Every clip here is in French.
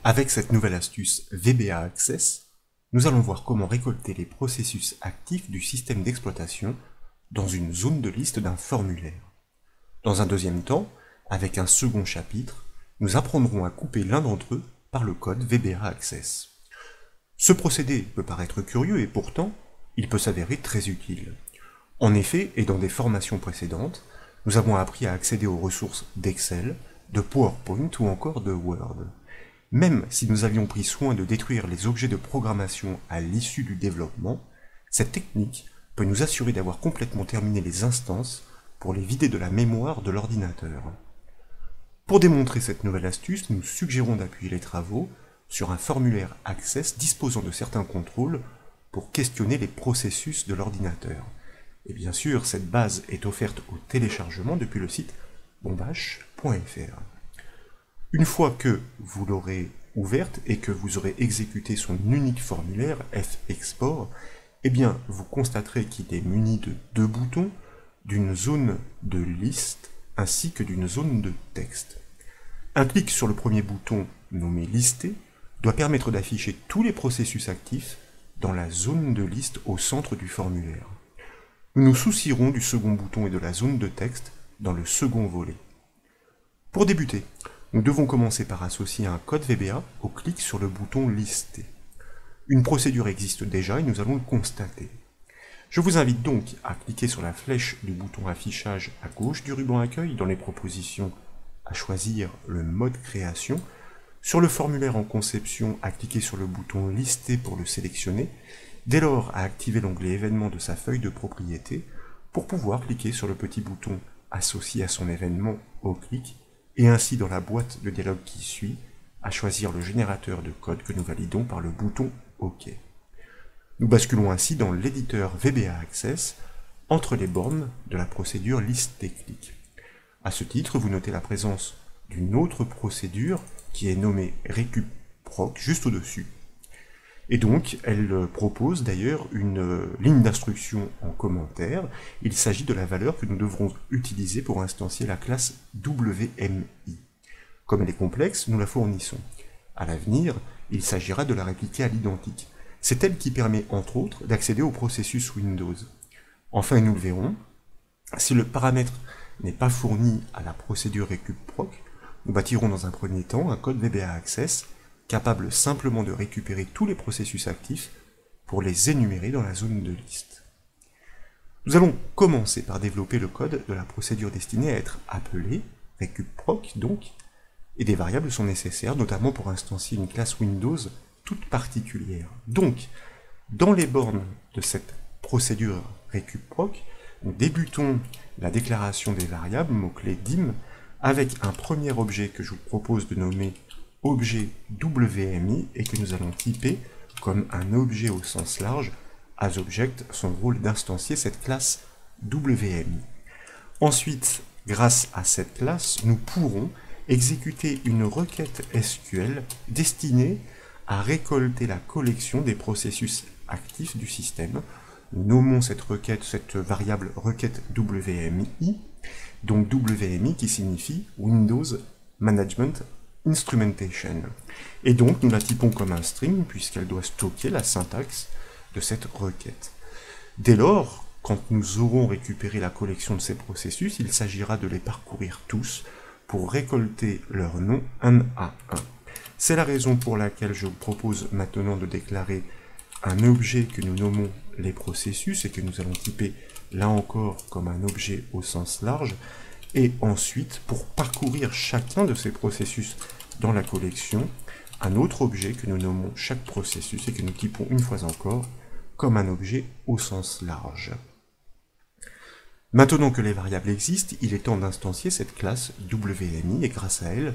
Avec cette nouvelle astuce VBA Access, nous allons voir comment récolter les processus actifs du système d'exploitation dans une zone de liste d'un formulaire. Dans un deuxième temps, avec un second chapitre, nous apprendrons à couper l'un d'entre eux par le code VBA Access. Ce procédé peut paraître curieux et pourtant, il peut s'avérer très utile. En effet, et dans des formations précédentes, nous avons appris à accéder aux ressources d'Excel, de PowerPoint ou encore de Word. Même si nous avions pris soin de détruire les objets de programmation à l'issue du développement, cette technique peut nous assurer d'avoir complètement terminé les instances pour les vider de la mémoire de l'ordinateur. Pour démontrer cette nouvelle astuce, nous suggérons d'appuyer les travaux sur un formulaire Access disposant de certains contrôles pour questionner les processus de l'ordinateur. Et bien sûr, cette base est offerte au téléchargement depuis le site bombache.fr. Une fois que vous l'aurez ouverte et que vous aurez exécuté son unique formulaire F-Export, eh bien, vous constaterez qu'il est muni de deux boutons, d'une zone de liste ainsi que d'une zone de texte. Un clic sur le premier bouton nommé Lister doit permettre d'afficher tous les processus actifs dans la zone de liste au centre du formulaire. Nous nous soucierons du second bouton et de la zone de texte dans le second volet. Pour débuter, nous devons commencer par associer un code VBA au clic sur le bouton Lister. Une procédure existe déjà et nous allons le constater. Je vous invite donc à cliquer sur la flèche du bouton affichage à gauche du ruban accueil dans les propositions à choisir le mode création. Sur le formulaire en conception, à cliquer sur le bouton Lister pour le sélectionner. Dès lors, à activer l'onglet événement de sa feuille de propriété pour pouvoir cliquer sur le petit bouton associé à son événement au clic et ainsi dans la boîte de dialogue qui suit, à choisir le générateur de code que nous validons par le bouton OK. Nous basculons ainsi dans l'éditeur VBA Access entre les bornes de la procédure liste-clic. À ce titre, vous notez la présence d'une autre procédure qui est nommée recupproc juste au-dessus. Et donc, elle propose d'ailleurs une ligne d'instruction en commentaire. Il s'agit de la valeur que nous devrons utiliser pour instancier la classe WMI. Comme elle est complexe, nous la fournissons. À l'avenir, il s'agira de la répliquer à l'identique. C'est elle qui permet, entre autres, d'accéder au processus Windows. Enfin, nous le verrons, si le paramètre n'est pas fourni à la procédure recupproc, nous bâtirons dans un premier temps un code VBA Access capable simplement de récupérer tous les processus actifs pour les énumérer dans la zone de liste. Nous allons commencer par développer le code de la procédure destinée à être appelée, recupproc donc, et des variables sont nécessaires, notamment pour instancier une classe Windows toute particulière. Donc, dans les bornes de cette procédure recupproc, nous débutons la déclaration des variables, mot-clé dim, avec un premier objet que je vous propose de nommer objet WMI et que nous allons typer comme un objet au sens large, asObject, son rôle d'instancier cette classe WMI. Ensuite, grâce à cette classe, nous pourrons exécuter une requête SQL destinée à récolter la collection des processus actifs du système. Nous nommons cette requête, cette variable requête WMI, donc WMI qui signifie Windows Management Instrumentation. Et donc nous la typons comme un string puisqu'elle doit stocker la syntaxe de cette requête. Dès lors, quand nous aurons récupéré la collection de ces processus, il s'agira de les parcourir tous pour récolter leur nom un à un. C'est la raison pour laquelle je vous propose maintenant de déclarer un objet que nous nommons les processus et que nous allons typer là encore comme un objet au sens large. Et ensuite, pour parcourir chacun de ces processus dans la collection, un autre objet que nous nommons chaque processus et que nous typons une fois encore comme un objet au sens large. Maintenant que les variables existent, il est temps d'instancier cette classe WMI et grâce à elle,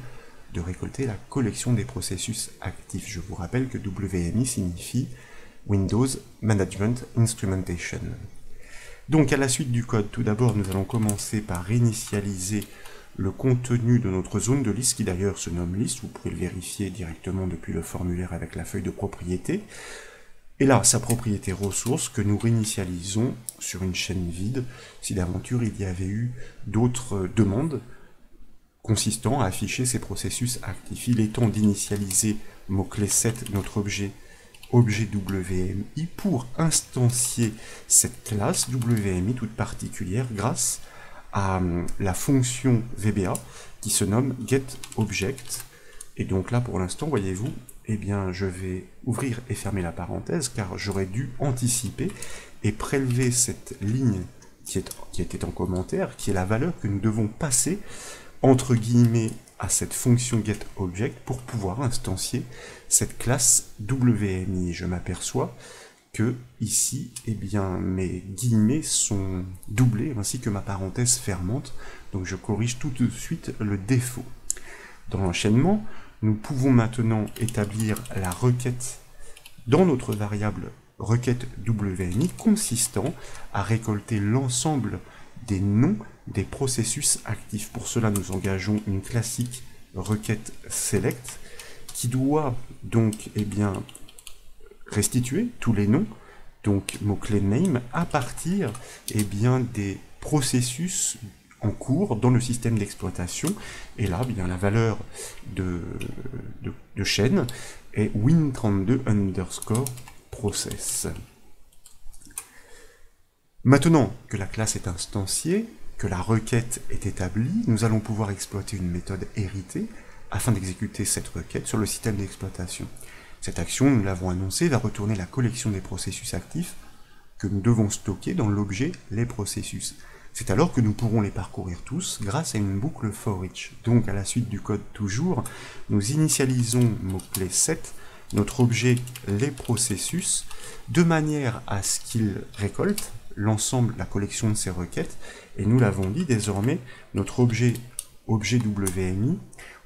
de récolter la collection des processus actifs. Je vous rappelle que WMI signifie Windows Management Instrumentation. Donc à la suite du code, tout d'abord nous allons commencer par initialiser le contenu de notre zone de liste, qui d'ailleurs se nomme liste, vous pouvez le vérifier directement depuis le formulaire avec la feuille de propriété. Et là, sa propriété ressource que nous réinitialisons sur une chaîne vide, si d'aventure il y avait eu d'autres demandes consistant à afficher ces processus actifs. Il est temps d'initialiser mot-clé set notre objet WMI pour instancier cette classe WMI toute particulière grâce à la fonction VBA qui se nomme getObject. Et donc là, pour l'instant, voyez-vous, eh bien, je vais ouvrir et fermer la parenthèse car j'aurais dû anticiper et prélever cette ligne qui était en commentaire, qui est la valeur que nous devons passer entre guillemets à cette fonction getObject pour pouvoir instancier cette classe WMI. Je m'aperçois que ici, eh bien, mes guillemets sont doublés ainsi que ma parenthèse fermante, donc je corrige tout de suite le défaut. Dans l'enchaînement, nous pouvons maintenant établir la requête dans notre variable requête WMI consistant à récolter l'ensemble des noms des processus actifs. Pour cela, nous engageons une classique requête select qui doit donc eh bien, restituer tous les noms, donc mot-clé name, à partir eh bien, des processus en cours dans le système d'exploitation. Et là, bien, la valeur de chaîne est win32 underscore process. Maintenant que la classe est instanciée, que la requête est établie, nous allons pouvoir exploiter une méthode héritée afin d'exécuter cette requête sur le système d'exploitation. Cette action, nous l'avons annoncé, va retourner la collection des processus actifs que nous devons stocker dans l'objet les processus. C'est alors que nous pourrons les parcourir tous grâce à une boucle for each. Donc à la suite du code toujours, nous initialisons mot-clé set notre objet les processus de manière à ce qu'il récolte l'ensemble, la collection de ces requêtes, et nous l'avons dit désormais, notre objet WMI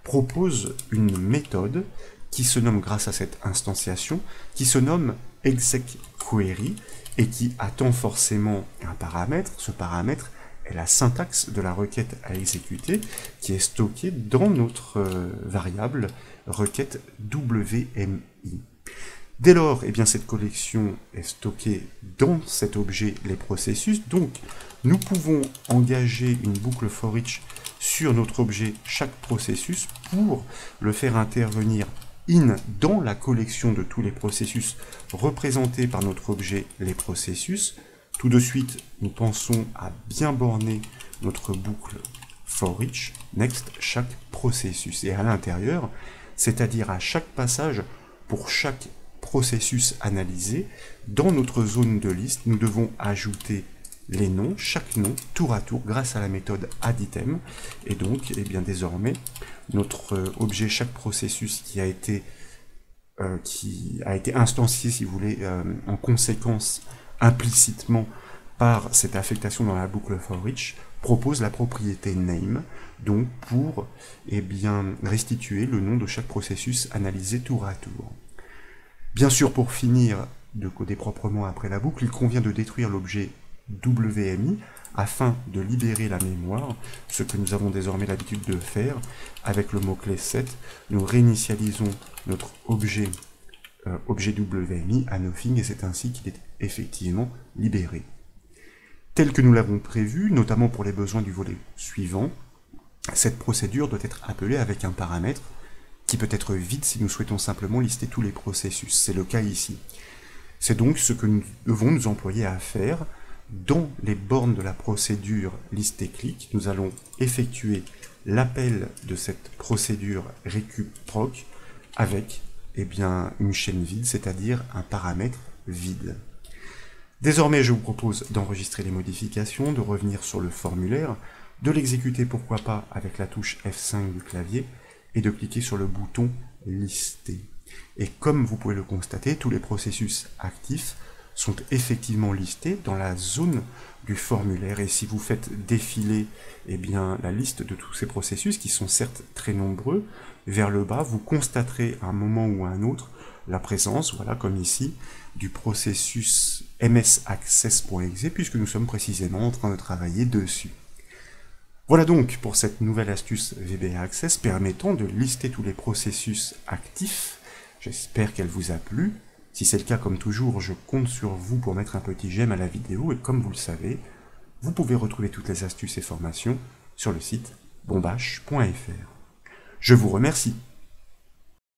propose une méthode qui se nomme, grâce à cette instanciation, qui se nomme execQuery et qui attend forcément un paramètre. Ce paramètre est la syntaxe de la requête à exécuter qui est stockée dans notre variable requête WMI. Dès lors, eh bien, cette collection est stockée dans cet objet les processus, donc nous pouvons engager une boucle for each sur notre objet chaque processus pour le faire intervenir in dans la collection de tous les processus représentés par notre objet les processus. Tout de suite, nous pensons à bien borner notre boucle for each next chaque processus. Et à l'intérieur, c'est-à-dire à chaque passage pour chaque processus analysé, dans notre zone de liste, nous devons ajouter les noms, chaque nom, tour à tour, grâce à la méthode addItem. Et donc, eh bien, désormais, notre objet, chaque processus qui a été instancié, si vous voulez, en conséquence, implicitement, par cette affectation dans la boucle for each, propose la propriété name, donc pour eh bien, restituer le nom de chaque processus analysé tour à tour. Bien sûr, pour finir de coder proprement après la boucle, il convient de détruire l'objet WMI afin de libérer la mémoire, ce que nous avons désormais l'habitude de faire avec le mot-clé set. Nous réinitialisons notre objet WMI à nothing et c'est ainsi qu'il est effectivement libéré. Tel que nous l'avons prévu, notamment pour les besoins du volet suivant, cette procédure doit être appelée avec un paramètre qui peut être vide si nous souhaitons simplement lister tous les processus. C'est le cas ici. C'est donc ce que nous devons nous employer à faire. Dans les bornes de la procédure list-et-click, nous allons effectuer l'appel de cette procédure recuproc avec eh bien, une chaîne vide, c'est-à-dire un paramètre vide. Désormais, je vous propose d'enregistrer les modifications, de revenir sur le formulaire, de l'exécuter pourquoi pas avec la touche F5 du clavier, et de cliquer sur le bouton lister. Et comme vous pouvez le constater, tous les processus actifs sont effectivement listés dans la zone du formulaire. Et si vous faites défiler eh bien, la liste de tous ces processus, qui sont certes très nombreux, vers le bas, vous constaterez à un moment ou à un autre la présence, voilà comme ici, du processus msaccess.exe, puisque nous sommes précisément en train de travailler dessus. Voilà donc pour cette nouvelle astuce VBA Access permettant de lister tous les processus actifs. J'espère qu'elle vous a plu. Si c'est le cas, comme toujours, je compte sur vous pour mettre un petit j'aime à la vidéo et comme vous le savez, vous pouvez retrouver toutes les astuces et formations sur le site bombache.fr. Je vous remercie.